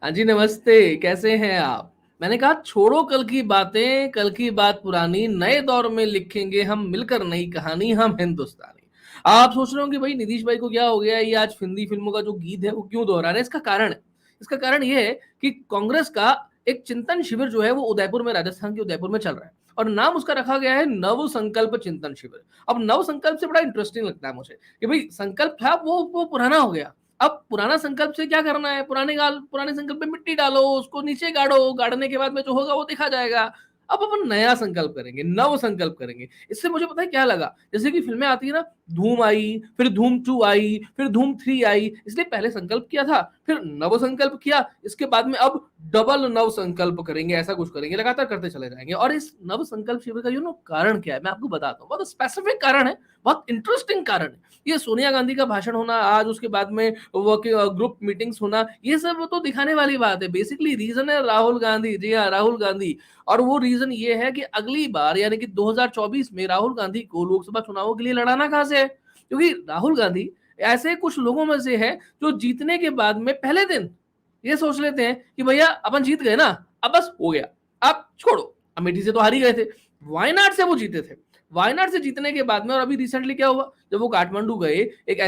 हाँ जी, नमस्ते। कैसे हैं आप? मैंने कहा छोड़ो कल की बातें, कल की बात पुरानी, नए दौर में लिखेंगे हम मिलकर नई कहानी, हम हिंदुस्तानी। आप सोच रहे होंगे भाई नीतीश भाई को क्या हो गया? ये आज हिंदी फ़िल्मों का जो गीत है वो क्यों दोहरा रहे हैं? इसका कारण है। इसका कारण ये है कि कांग्रेस का एक चिंतन शिविर जो है वो उदयपुर में, राजस्थान के उदयपुर में चल रहा है और नाम उसका रखा गया है नव संकल्प चिंतन शिविर। अब नव संकल्प से बड़ा इंटरेस्टिंग लगता है मुझे कि भाई संकल्प था वो पुराना हो गया। अब पुराना संकल्प से क्या करना है? पुराने संकल्प में मिट्टी डालो, उसको नीचे गाड़ो, गाड़ने के बाद में जो होगा वो देखा जाएगा। अब अपन नया संकल्प करेंगे, नव संकल्प करेंगे। इससे मुझे पता है क्या लगा? जैसे कि फ़िल्में आती है ना, धूम आई, फिर धूम 2 आई, फिर धूम 3 आई, इसलिए पहले संकल्प किया था, फिर नव संकल्प किया, इसके बाद में अब डबल नव संकल्प करेंगे, ऐसा कुछ करेंगे, लगातार करते चले जाएँगे। और इस नव संकल्प शिविर का कारण क्या है? मैं आपको बताता हूँ। बहुत स्पेसिफिक कारण है, बहुत इंटरेस्टिंग कारण है। ये सोनिया गांधी का भाषण होना, आज उसके बाद में ग्रुप मीटिंग्स होना, ये सब तो दिखाने वाली बात है। बेसिकली रीजन है राहुल गांधी। जी हाँ, राहुल गांधी। और वो रीजन ये है कि अगली बार यानी कि 2024 में राहुल गांधी को लोकसभा चुनावों के लिए लड़ाना कहां से है? क्योंकि राहुल गांधी ऐसे कुछ लोगों में से है जो जीतने के बाद में पहले दिन ये सोच लेते हैं कि भैया अपन जीत गए ना, अब बस हो गया, अब छोड़ो। अमेठी से तो हार ही गए थे, वायनाड से वो जीते थे। वायनाड से जीतने के बाद में, और अभी रिसेंटली क्या हुआ, जब वो काठमांडू गए, एक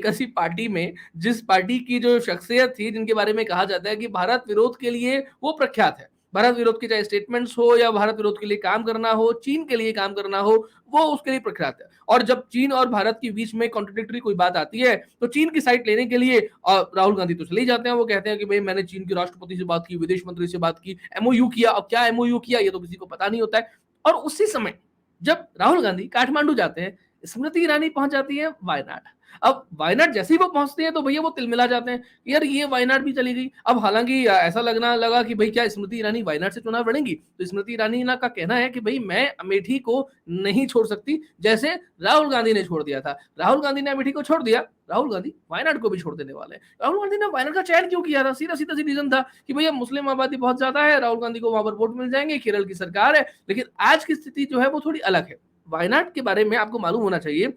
ऐसी पार्टी में, जिस पार्टी की जो शख्सियत थी, जिनके बारे में कहा जाता है कि भारत विरोध के लिए वो प्रख्यात है। भारत विरोध के चाहे स्टेटमेंट्स हो या भारत विरोध के लिए काम करना हो, चीन के लिए काम करना हो, वो उसके लिए प्रख्यात है। और जब चीन और भारत के बीच में कॉन्ट्रडिक्टरी कोई बात आती है, तो चीन की साइड लेने के लिए राहुल गांधी तो चले ही जाते हैं। वो कहते हैं कि भाई मैंने चीन के राष्ट्रपति से बात की, विदेश मंत्री से बात की, एमओयू किया। अब क्या एमओयू किया ये तो किसी को पता नहीं होता है। और उसी समय जब राहुल गांधी काठमांडू जाते हैं, स्मृति ईरानी पहुंच जाती है वायनाड। अब वायनाड जैसे ही वो पहुंचते हैं तो भैया वो तिलमिला जाते हैं, यार ये वायनाड भी चली गई। अब हालांकि ऐसा लगना लगा कि भाई क्या स्मृति ईरानी वायनाड से चुनाव लड़ेंगी, तो स्मृति ईरानी ना का कहना है कि भाई मैं अमेठी को नहीं छोड़ सकती, जैसे राहुल गांधी ने छोड़ दिया था। राहुल गांधी ने अमेठी को छोड़ दिया, राहुल गांधी वायनाड को भी छोड़ देने वाले हैं। राहुल गांधी ने वायनाड का चयन क्यों किया था? सीधा सीधा सी रीजन था कि भैया मुस्लिम आबादी बहुत ज्यादा है, राहुल गांधी को वहां पर वोट मिल जाएंगे, केरल की सरकार है। लेकिन आज की स्थिति जो है वो थोड़ी अलग है। वायनाड के बारे में आपको मालूम होना चाहिए,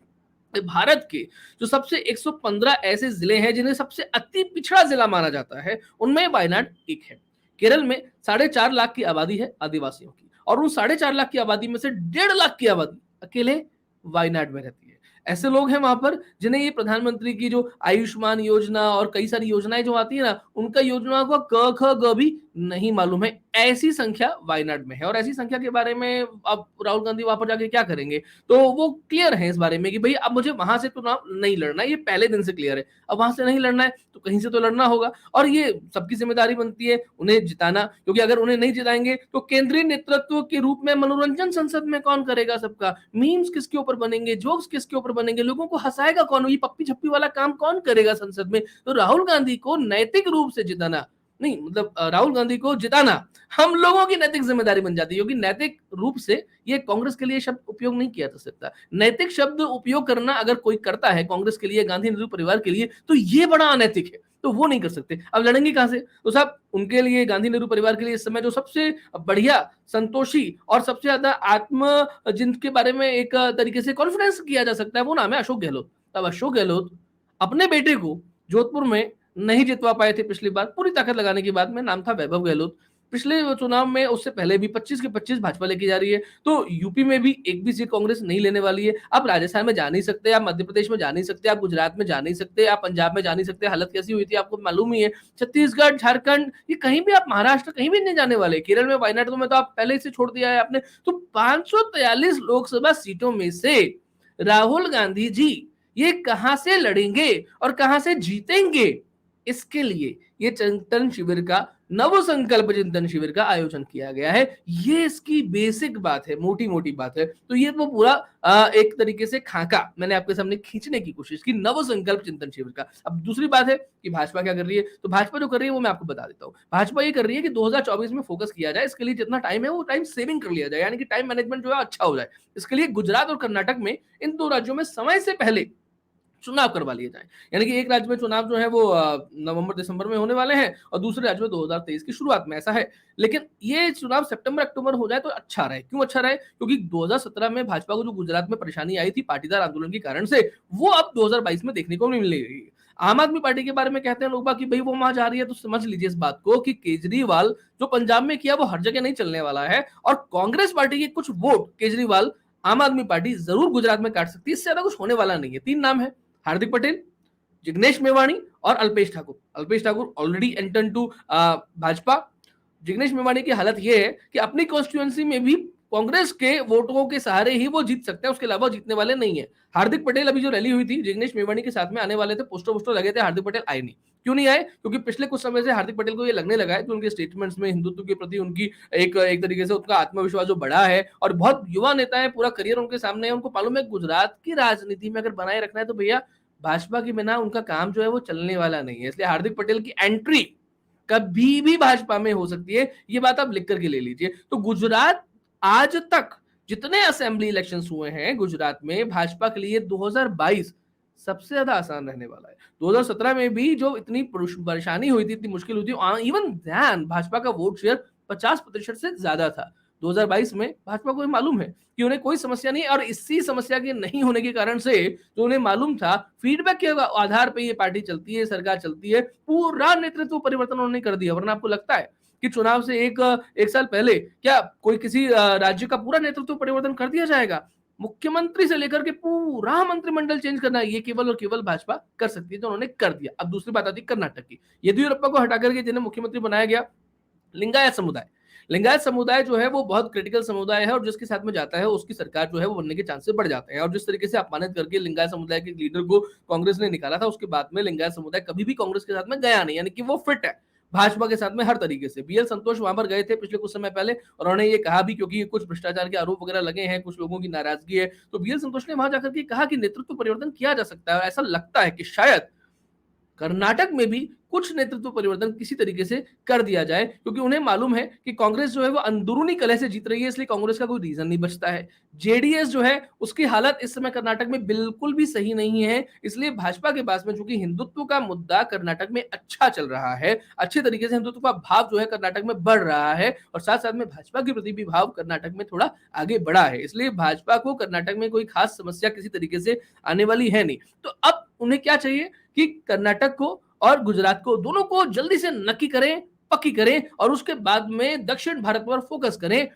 भारत के जो सबसे 115 ऐसे जिले हैं जिन्हें सबसे अति पिछड़ा जिला माना जाता है, उनमें वायनाड एक है। केरल में 4.5 लाख की आबादी है आदिवासियों की, और उन 4.5 लाख की आबादी में से 1.5 लाख की आबादी अकेले वायनाड में रहती है। ऐसे लोग हैं वहां पर जिन्हें ये प्रधानमंत्री की जो आयुष्मान योजना और कई सारी योजनाएं जो आती है ना, उनका योजना को क ख ग भी नहीं मालूम है। ऐसी संख्या वायनाड में है, और ऐसी संख्या के बारे में अब राहुल गांधी वहां पर जाके क्या करेंगे? तो वो क्लियर है इस बारे में कि भाई अब मुझे वहां से चुनाव नहीं लड़ना है, ये पहले दिन से क्लियर है। अब वहां से नहीं लड़ना है तो कहीं से तो लड़ना होगा, और ये सबकी जिम्मेदारी बनती है उन्हें जिताना, क्योंकि अगर उन्हें नहीं जिताएंगे तो केंद्रीय नेतृत्व के रूप में मनोरंजन संसद में कौन करेगा सबका? मीम्स किसके ऊपर बनेंगे, जोक्स किसके ऊपर बनेंगे, लोगों को हंसाएगा कौन? ये पप्पी छप्पी वाला काम कौन करेगा संसद में? तो राहुल गांधी को नैतिक रूप से जिताना नहीं, मतलब राहुल गांधी को जिताना हम लोगों की नैतिक जिम्मेदारी बन जाती है, क्योंकि नैतिक रूप से ये कांग्रेस के लिए शब्द उपयोग नहीं किया जा सकता। नैतिक शब्द उपयोग करना अगर कोई करता है कांग्रेस के लिए, गांधी नेहरू परिवार के लिए, तो ये बड़ा अनैतिक है, तो वो नहीं कर सकते। अब लड़ेंगे कहां से? तो साहब उनके लिए, गांधी नेहरू परिवार के लिए इस समय जो सबसे बढ़िया, संतोषी और सबसे ज्यादा आत्म जिनके बारे में एक तरीके से कॉन्फिडेंस किया जा सकता है, वो नाम है अशोक गहलोत। तब अशोक गहलोत अपने बेटे को जोधपुर में नहीं जितवा पाए थे पिछली बार, पूरी ताकत लगाने के बाद में, नाम था वैभव गहलोत। पिछले चुनाव में, उससे पहले भी 25 के 25 भाजपा लेके जा रही है, तो यूपी में भी एक भी सीट कांग्रेस नहीं लेने वाली है। आप राजस्थान में जा नहीं सकते, आप मध्य प्रदेश में जा नहीं सकते, आप गुजरात में जा नहीं सकते, आप पंजाब में जा नहीं सकते। हालत कैसी हुई थी आपको मालूम ही है। छत्तीसगढ़, झारखंड, ये कहीं भी, आप महाराष्ट्र कहीं भी नहीं जाने वाले। केरल में वायनाड में तो आप पहले से छोड़ दिया है आपने। तो 543 लोकसभा सीटों में से राहुल गांधी जी ये कहां से लड़ेंगे और कहां से जीतेंगे? इसके लिए ये चिंतन शिविर का, नव संकल्प चिंतन शिविर का आयोजन किया गया है। ये इसकी बेसिक बात है, मोटी मोटी बात है। तो ये वो पूरा एक तरीके से खाका मैंने आपके सामने खींचने की कोशिश की, नव संकल्प चिंतन शिविर का। अब दूसरी बात है कि भाजपा क्या कर रही है, तो भाजपा जो कर रही है वो मैं आपको बता देता हूँ। भाजपा ये कर रही है कि 2024 में फोकस किया जाए, इसके लिए जितना टाइम है वो टाइम सेविंग कर लिया जाए, यानी कि टाइम मैनेजमेंट जो है अच्छा हो जाए। इसके लिए गुजरात और कर्नाटक में, इन दो राज्यों में समय से पहले चुनाव करवा लिए जाएं। यानी कि एक राज्य में चुनाव जो है वो नवंबर दिसंबर में होने वाले हैं, और दूसरे राज्य में 2023 की शुरुआत में, ऐसा है। लेकिन ये चुनाव सितंबर अक्टूबर हो जाए तो अच्छा रहे। क्यों अच्छा रहे? क्योंकि 2017 में भाजपा को जो गुजरात में परेशानी आई थी पाटीदार आंदोलन के कारण से, वो अब 2022 में देखने को नहीं मिलेगी। आम आदमी पार्टी के बारे में कहते हैं लोग बाग कि भाई वो वहां जा रही है, तो समझ लीजिए इस बात को कि केजरीवाल जो पंजाब में किया वो हर जगह नहीं चलने वाला है, और कांग्रेस पार्टी के कुछ वोट केजरीवाल आम आदमी पार्टी जरूर गुजरात में काट सकती है। इससे ज्यादा कुछ होने वाला नहीं है। 3 नाम है, हार्दिक पटेल, जिग्नेश मेवाणी और Alpesh Thakor. Alpesh Thakor already entered to Bhajpa. Jignesh Mevani की हालत यह है कि अपनी कॉन्स्टिट्यूएंसी में भी कांग्रेस के वोटों के सहारे ही वो जीत सकते हैं, उसके अलावा जीतने वाले नहीं है। हार्दिक पटेल अभी जो रैली हुई थी, जिग्नेश मेवाणी के साथ में आने वाले थे, पोस्टर वोस्टर लगे थे, हार्दिक पटेल आए नहीं। क्यों नहीं आए? क्योंकि पिछले कुछ समय से हार्दिक पटेल को ये लगने लगा है कि उनके स्टेटमेंट्स में हिंदुत्व के प्रति उनकी एक तरीके से उनका आत्मविश्वास जो बढ़ा है, और बहुत युवा नेता है, पूरा करियर उनके सामने है, उनको मालूम है गुजरात की राजनीति में अगर बनाए रखना है तो भैया भाजपा के बिना उनका काम जो है वो चलने वाला नहीं है। इसलिए हार्दिक पटेल की एंट्री कभी भी भाजपा में हो सकती है, ये बात आप लिख करके ले लीजिए। तो गुजरात आज तक जितने असेंबली इलेक्शंस हुए हैं गुजरात में, भाजपा के लिए 2022 सबसे ज्यादा आसान रहने वाला है। 2017 में भी जो इतनी परेशानी हुई थी, इतनी मुश्किल हुई थी, इवन ध्यान भाजपा का वोट शेयर 50% से ज्यादा था। 2022 में भाजपा को मालूम है कि उन्हें कोई समस्या नहीं, और इसी समस्या के नहीं होने के कारण से जो उन्हें मालूम था, फीडबैक के आधार पर ये पार्टी चलती है, सरकार चलती है, पूरा नेतृत्व परिवर्तन उन्होंने कर दिया। वरना आपको लगता है कि चुनाव से एक साल पहले क्या कोई किसी राज्य का पूरा नेतृत्व परिवर्तन कर दिया जाएगा? मुख्यमंत्री से लेकर के पूरा मंत्रिमंडल चेंज करना, ये केवल और केवल भाजपा कर सकती है, तो उन्होंने कर दिया। अब दूसरी बात आती है कर्नाटक की। येदियुरप्पा को हटा करके जिन्हें मुख्यमंत्री बनाया गया, लिंगायत समुदाय। लिंगायत समुदाय जो है वो बहुत क्रिटिकल समुदाय है, और जिसके साथ में जाता है उसकी सरकार जो है वो बनने के चांसेस बढ़ जाते हैं। और जिस तरीके से अपमानित करके लिंगायत समुदाय के लीडर को कांग्रेस ने निकाला था, उसके बाद में लिंगायत समुदाय कभी भी कांग्रेस के साथ में गया नहीं, यानी कि वो फिट है भाजपा के साथ में हर तरीके से। बीएल संतोष वहां पर गए थे पिछले कुछ समय पहले, और उन्होंने ये कहा भी, क्योंकि कुछ भ्रष्टाचार के आरोप वगैरह लगे हैं, कुछ लोगों की नाराजगी है, तो बीएल संतोष ने वहां जाकर के कहा कि नेतृत्व परिवर्तन किया जा सकता है। और ऐसा लगता है कि शायद कर्नाटक में भी कुछ नेतृत्व परिवर्तन किसी तरीके से कर दिया जाए, क्योंकि उन्हें मालूम है कि कांग्रेस जो है वो अंदरूनी कलह से जीत रही है, इसलिए कांग्रेस का कोई रीजन नहीं बचता है। जेडीएस जो है उसकी हालत इस समय कर्नाटक में बिल्कुल भी सही नहीं है, इसलिए भाजपा के पास में चूंकि हिंदुत्व का मुद्दा कर्नाटक में अच्छा चल रहा है, अच्छे तरीके से हिंदुत्व का भाव जो है कर्नाटक में बढ़ रहा है, और साथ साथ में भाजपा के प्रति भी भाव कर्नाटक में थोड़ा आगे बढ़ा है, इसलिए भाजपा को कर्नाटक में कोई खास समस्या किसी तरीके से आने वाली है नहीं। तो अब उन्हें क्या चाहिए कि कर्नाटक को और गुजरात को, दोनों को जल्दी से नक्की करें, पक्की करें, और उसके बाद में दक्षिण भारत पर फोकस करें।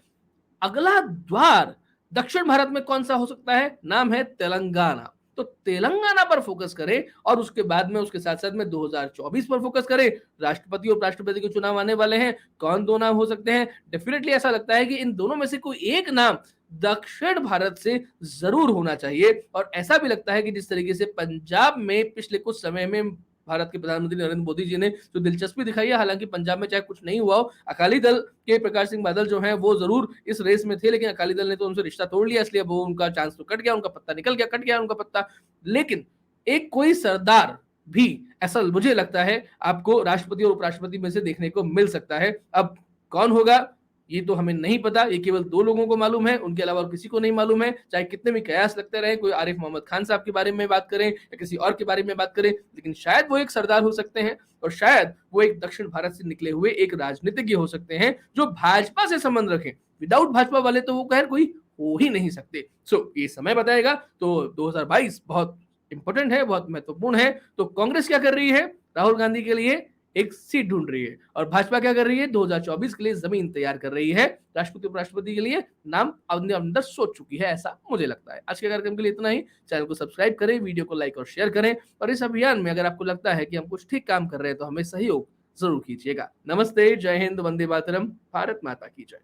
अगला द्वार दक्षिण भारत में कौन सा हो सकता है? नाम है तेलंगाना। तो तेलंगाना पर फोकस करें, और उसके बाद में उसके साथ साथ में 2024 पर फोकस करें। राष्ट्रपति और राष्ट्रपति के चुनाव आने वाले हैं, कौन दो नाम हो सकते हैं? डेफिनेटली ऐसा लगता है कि इन दोनों में से कोई एक नाम दक्षिण भारत से जरूर होना चाहिए। और ऐसा भी लगता है कि जिस तरीके से पंजाब में पिछले कुछ समय में भारत के प्रधानमंत्री नरेंद्र मोदी जी ने जो दिलचस्पी दिखाई है, हालांकि पंजाब में चाहे कुछ नहीं हुआ हो, अकाली दल के प्रकाश सिंह बादल जो हैं वो जरूर इस रेस में थे, लेकिन अकाली दल ने तो उनसे रिश्ता तोड़ लिया, इसलिए वो उनका चांस तो कट गया, उनका पत्ता निकल गया, कट गया उनका पत्ता। लेकिन एक कोई सरदार भी ऐसा मुझे लगता है आपको राष्ट्रपति और उपराष्ट्रपति में से देखने को मिल सकता है। अब कौन होगा ये तो हमें नहीं पता, ये केवल 2 लोगों को मालूम है, उनके अलावा और किसी को नहीं मालूम है। चाहे कितने भी कयास लगते रहे, कोई आरिफ मोहम्मद खान साहब के बारे में बात करें या किसी और के बारे में बात करें, लेकिन शायद वो एक सरदार हो सकते हैं, और शायद वो एक दक्षिण भारत से निकले हुए एक राजनीतिज्ञ हो सकते हैं जो भाजपा से संबंध रखें। विदाउट भाजपा वाले तो वो खैर कोई हो ही नहीं सकते। ये समय बताएगा। तो 2022 बहुत इंपॉर्टेंट है, बहुत महत्वपूर्ण है। तो कांग्रेस क्या कर रही है? राहुल गांधी के लिए एक सीट ढूंढ रही है, और भाजपा क्या कर रही है? 2024 के लिए जमीन तैयार कर रही है। राष्ट्रपति उपराष्ट्रपति के लिए नाम अपने अंदर सोच चुकी है, ऐसा मुझे लगता है। आज के कार्यक्रम के लिए इतना ही। चैनल को सब्सक्राइब करें, वीडियो को लाइक और शेयर करें, और इस अभियान में अगर आपको लगता है कि हम कुछ ठीक काम कर रहे हैं तो हमें सहयोग जरूर कीजिएगा। नमस्ते, जय हिंद, वंदे मातरम, भारत माता की जय।